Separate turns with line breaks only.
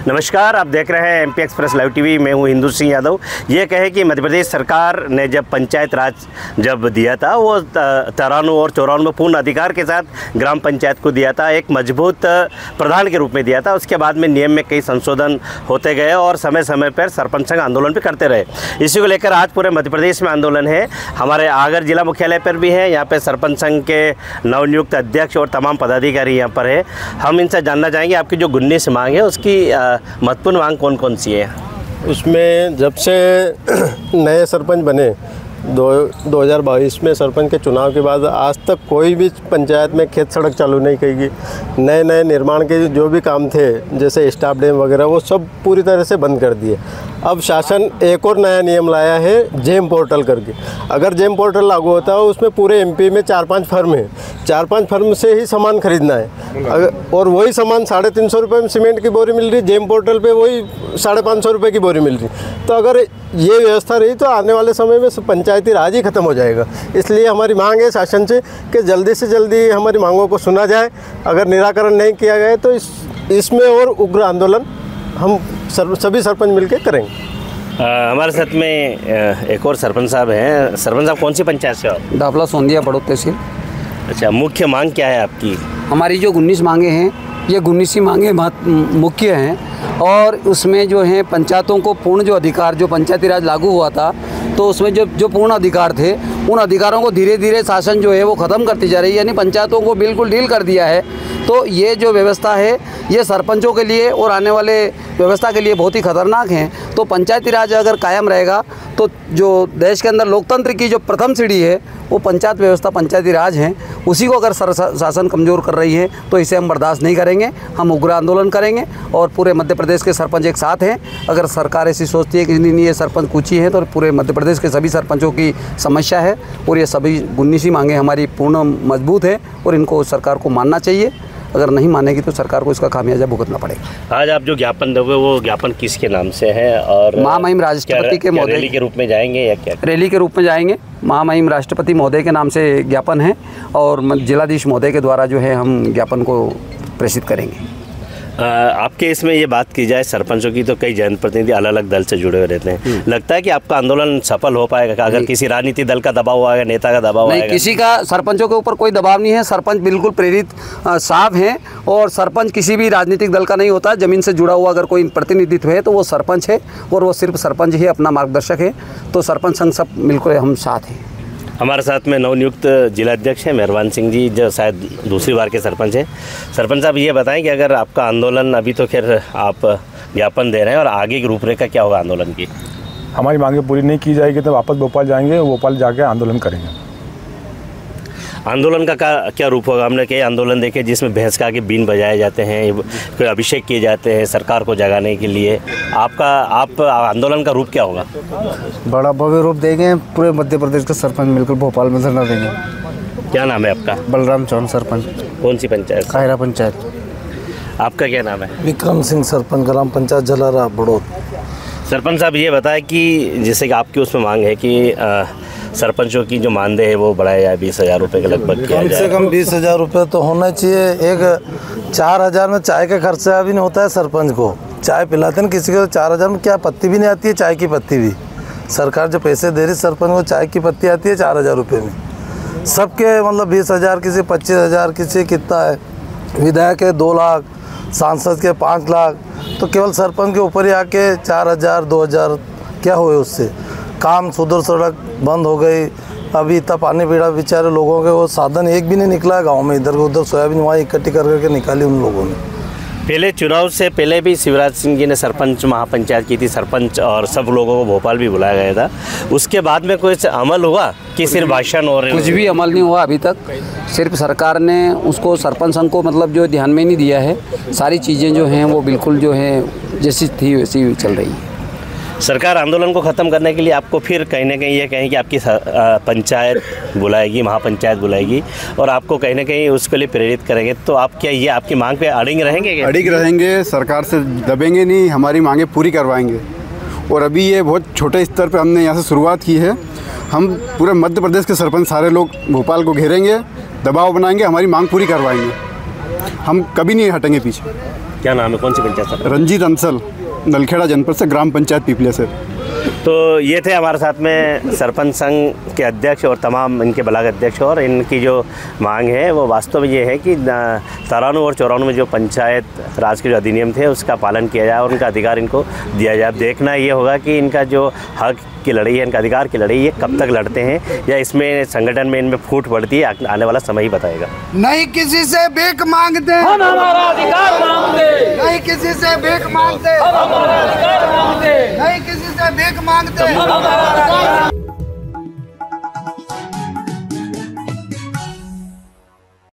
नमस्कार, आप देख रहे हैं एमपी एक्सप्रेस लाइव टीवी। मैं हूं हिंदू सिंह यादव। ये कहे कि मध्य प्रदेश सरकार ने जब पंचायत राज जब दिया था वो 93 और 94 में पूर्ण अधिकार के साथ ग्राम पंचायत को दिया था, एक मजबूत प्रधान के रूप में दिया था। उसके बाद में नियम में कई संशोधन होते गए और समय समय पर सरपंच संघ आंदोलन भी करते रहे। इसी को लेकर आज पूरे मध्य प्रदेश में आंदोलन है। हमारे आगर जिला मुख्यालय पर भी है, यहाँ पर सरपंच संघ के नवनियुक्त अध्यक्ष और तमाम पदाधिकारी यहाँ पर है। हम इनसे जानना चाहेंगे आपकी जो 19 मांग है उसकी महत्वपूर्ण मांग कौन कौन सी है।
उसमें जब से नए सरपंच बने 2022 में सरपंच के चुनाव के बाद आज तक कोई भी पंचायत में खेत सड़क चालू नहीं की गई। नए निर्माण के जो भी काम थे जैसे स्टाफ डैम वगैरह वो सब पूरी तरह से बंद कर दिए। अब शासन एक और नया नियम लाया है जेम पोर्टल करके। अगर जेम पोर्टल लागू होता है उसमें पूरे एमपी में 4-5 फर्म है, 4-5 फर्म से ही सामान खरीदना है। और वही सामान 350 रुपये में सीमेंट की बोरी मिल रही, जेम पोर्टल पे वही 550 रुपये की बोरी मिल रही। तो अगर ये व्यवस्था रही तो आने वाले समय में पंचायती राज ही खत्म हो जाएगा। इसलिए हमारी मांग है शासन से कि जल्दी से जल्दी हमारी मांगों को सुना जाए। अगर निराकरण नहीं किया गया तो इसमें और उग्र आंदोलन हम सभी सरपंच मिलकर करेंगे।
हमारे साथ में एक और सरपंच साहब हैं। सरपंच साहब कौन सी पंचायत से हो?
दाफला सोंदिया बड़ौद तहसील।
अच्छा, मुख्य मांग क्या है आपकी?
हमारी जो 19 मांगे हैं ये 19 ही मांगे मुख्य हैं और उसमें जो है पंचायतों को पूर्ण जो अधिकार जो पंचायती राज लागू हुआ था तो उसमें जो पूर्ण अधिकार थे उन अधिकारों को धीरे धीरे शासन जो है वो ख़त्म करती जा रही है, यानी पंचायतों को बिल्कुल ढील कर दिया है। तो ये जो व्यवस्था है ये सरपंचों के लिए और आने वाले व्यवस्था के लिए बहुत ही खतरनाक है। तो पंचायती राज अगर कायम रहेगा तो जो देश के अंदर लोकतंत्र की जो प्रथम सीढ़ी है वो पंचायत व्यवस्था पंचायती राज है, उसी को अगर शासन कमज़ोर कर रही है तो इसे हम बर्दाश्त नहीं करेंगे। हम उग्र आंदोलन करेंगे और पूरे मध्य प्रदेश के सरपंच एक साथ हैं। अगर सरकार ऐसी सोचती है कि नहीं ये सरपंच कूची है तो पूरे मध्य प्रदेश के सभी सरपंचों की समस्या है और ये सभी 19 ही मांगे हमारी पूर्ण मजबूत है और इनको सरकार को मानना चाहिए। अगर नहीं मानेगी तो सरकार को इसका खामियाजा भुगतना पड़ेगा।
आज आप जो ज्ञापन दोगे वो ज्ञापन किसके नाम से है और
महामहिम राष्ट्रपति के महोदय
रैली के रूप में जाएंगे या क्या?
रैली के रूप में जाएंगे। महामहिम राष्ट्रपति महोदय के नाम से ज्ञापन है और जिलाधीश महोदय के द्वारा जो है हम ज्ञापन को प्रेषित करेंगे।
आपके इसमें ये बात की जाए सरपंचों की तो कई जनप्रतिनिधि अलग अलग दल से जुड़े हुए रहते हैं। लगता है कि आपका आंदोलन सफल हो पाएगा अगर किसी राजनीतिक दल का दबाव आएगा, नेता का दबाव आएगा?
किसी का सरपंचों के ऊपर कोई दबाव नहीं है। सरपंच बिल्कुल प्रेरित साफ हैं और सरपंच किसी भी राजनीतिक दल का नहीं होता। ज़मीन से जुड़ा हुआ अगर कोई प्रतिनिधित्व है तो वो सरपंच है और वो सिर्फ सरपंच ही अपना मार्गदर्शक है। तो सरपंच संघ सब मिलकर हम साथ हैं।
हमारे साथ में नवनियुक्त जिलाध्यक्ष हैं मेहरबान सिंह जी, जो शायद दूसरी बार के सरपंच हैं। सरपंच साहब ये बताएं कि अगर आपका आंदोलन अभी तो खैर आप ज्ञापन दे रहे हैं और आगे की रूपरेखा क्या होगा आंदोलन की?
हमारी मांगें पूरी नहीं की जाएगी तो वापस भोपाल जाएंगे, भोपाल जाके आंदोलन करेंगे।
आंदोलन का क्या रूप होगा? हमने कई आंदोलन देखे जिसमें भैंस का आगे बीन बजाए जाते हैं, कोई अभिषेक किए जाते हैं सरकार को जगाने के लिए। आप आंदोलन का रूप क्या होगा?
बड़ा भव्य रूप देंगे। पूरे मध्य प्रदेश के सरपंच मिलकर भोपाल में धरना देंगे।
क्या नाम है आपका?
बलराम चौहान सरपंच।
कौन सी पंचायत?
कायरा पंचायत।
आपका क्या नाम है?
विक्रम सिंह सरपंच ग्राम पंचायत जलारा बड़ौद।
सरपंच साहब ये बताएं कि जैसे कि आपकी उसमें मांग है कि सरपंचों की जो मानदेय है वो बढ़ाया जाए, 20,000 रुपये के लगभग किया जाए।
कम से कम 20,000 रुपये तो होना चाहिए। एक 4,000 में चाय का खर्चा भी नहीं होता है सरपंच को। चाय पिलाते हैं किसी को 4,000 में क्या पत्ती भी नहीं आती है, चाय की पत्ती भी। सरकार जो पैसे दे रही सरपंच को चाय की पत्ती आती है 4,000 रुपये में। सबके मतलब 20,000, किसी 25,000, किसी कितना है। विधायक है 2 लाख, सांसद के 5 लाख, तो केवल सरपंच के ऊपर ही आके 4,000 2,000 क्या हुए उससे? काम सुधर सड़क बंद हो गई। अभी इतना पानी पीड़ा बेचारे लोगों के, वो साधन एक भी नहीं निकला गांव में। इधर उधर सोयाबीन वहाँ इकट्ठी करके निकाली उन लोगों ने।
पहले चुनाव से पहले भी शिवराज सिंह जी ने सरपंच महापंचायत की थी, सरपंच और सब लोगों को भोपाल भी बुलाया गया था। उसके बाद में कुछ अमल हुआ कि सिर्फ भाषण हो रहे?
कुछ भी अमल नहीं हुआ अभी तक। सिर्फ सरकार ने उसको सरपंच संघ को मतलब जो ध्यान में नहीं दिया है। सारी चीज़ें जो हैं वो बिल्कुल जो है जैसी थी वैसी चल रही है।
सरकार आंदोलन को ख़त्म करने के लिए आपको फिर कहीं ना कहीं ये कहें कि आपकी पंचायत बुलाएगी, महापंचायत बुलाएगी और आपको कहीं ना कहीं उसके लिए प्रेरित करेंगे, तो आप क्या ये आपकी मांग पे अड़िग रहेंगे क्या?
अड़िग रहेंगे, सरकार से दबेंगे नहीं, हमारी मांगें पूरी करवाएंगे। और अभी ये बहुत छोटे स्तर पे हमने यहाँ से शुरुआत की है। हम पूरे मध्य प्रदेश के सरपंच सारे लोग भोपाल को घेरेंगे, दबाव बनाएंगे, हमारी मांग पूरी करवाएंगे। हम कभी नहीं हटेंगे पीछे।
क्या नाम है, कौन सी पंचायत सरपंच?
रंजीत अंसल, नलखेड़ा जनपद से, ग्राम पंचायत पिपलिया से।
तो ये थे हमारे साथ में सरपंच संघ के अध्यक्ष और तमाम इनके ब्लॉक अध्यक्ष, और इनकी जो मांग है वो वास्तव में ये है कि 93 और 94 में जो पंचायत राज के जो अधिनियम थे उसका पालन किया जाए और उनका अधिकार इनको दिया जाए। अब देखना ये होगा कि इनका जो हक की लड़ाई है, इनका अधिकार की लड़ाई, ये कब तक लड़ते हैं या इसमें संगठन में इनमें फूट पड़ती है, आने वाला समय ही बताएगा।
नहीं किसी से भीख मांगते,
हम हमारा अधिकार मांगते,
नहीं किसी से भीख मांगते,
हम हमारा अधिकार मांगते,
नहीं किसी से भीख मांगते।